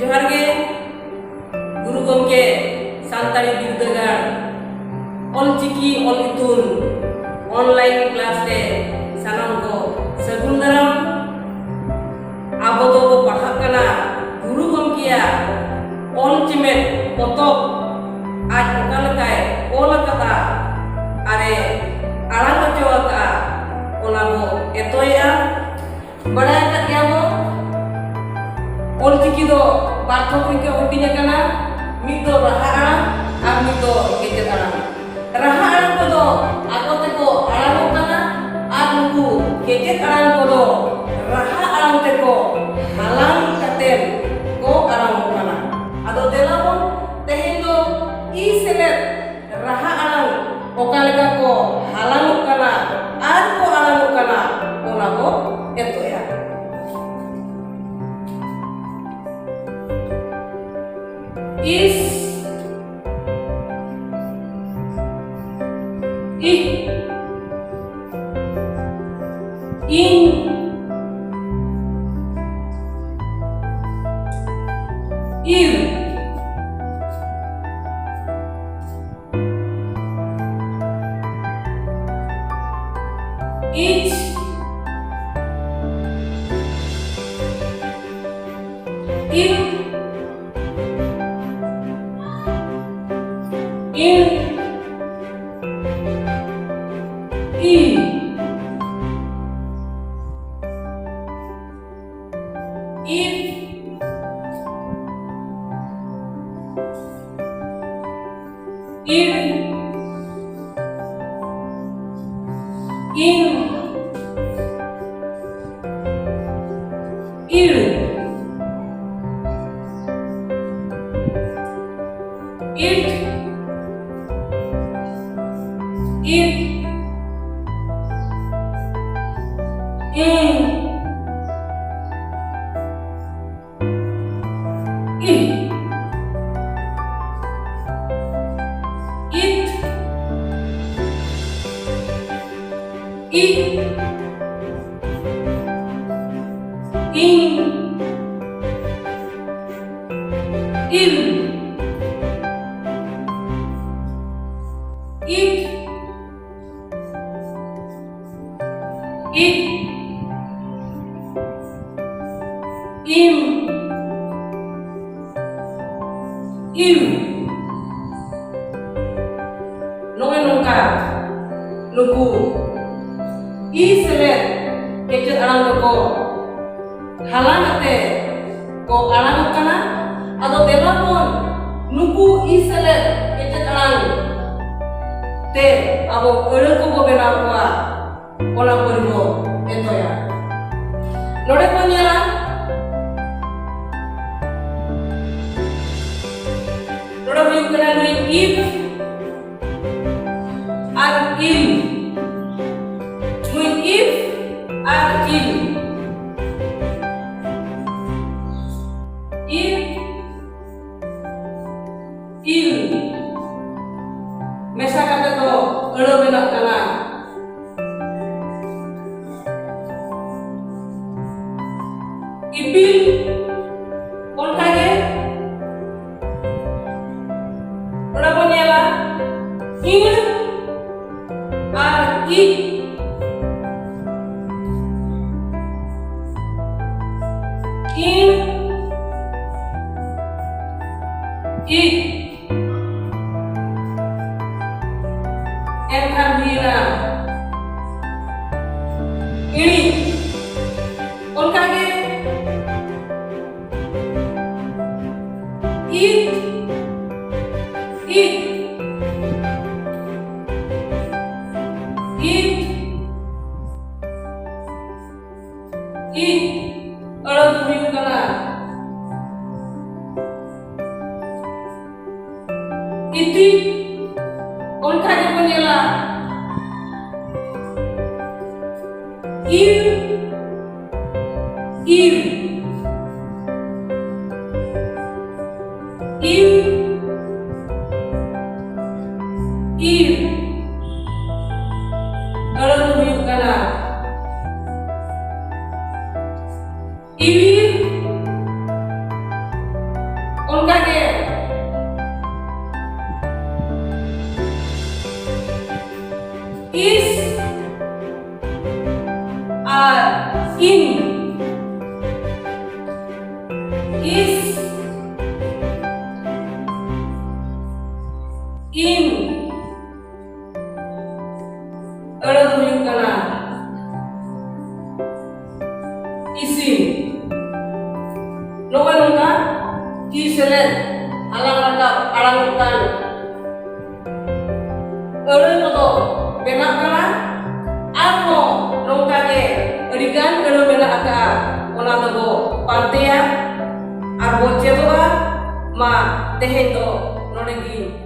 जोहार गे गुरु गमके Santali बिरदागार ऑलचिकी all इतुन online class रे सानाम को सगुन दाराम आबो दो पढ़ा कना गुरु गमकिया ऑल चिमेट पतक आज ओका लेकाय ऑल कता आरे आड़ांग चोका ओना बो एतोया बड़ा का बो ऑलचिकी दो पार्थक के ओटिया कना मिद दो रहा आड़ांग और मिद दो गेजेत आड़ांग रहा आड़ांग को दो आकोते को आड़ांग कना और नुकु गेजेत आड़ांग को दो रहा आड़ांग ते को हालांग कतेन को आड़ांग कना आदो देलाबोन तेहेन दो ई सेलेट रहा आड़ांग ओका लेका को हालांग कना और को आड़ांग कना ओना को एतोया is it in il it in in e if in il it nuku i selet kejet arang ko halang ate ko arang kana ado delapon nuku i selet kejet arang te abo ere ko bo bena ko ola poribo etoya node ko nyala node ko kana ni if and il with if and il mesa kata to ero benak kana ipil kontage ora ponyela il ar i in i enkamira ini onkage it orang tuh kana iti onkage ponyela il orang tuh kana il is are in is in ada do huyuk kana isin nongka nongka ki selen alang rakap alang utan ada kodo benak kana armo nongka ke adigan ada benak aka ona do pantea arbo chedoa ma tehendo nonegi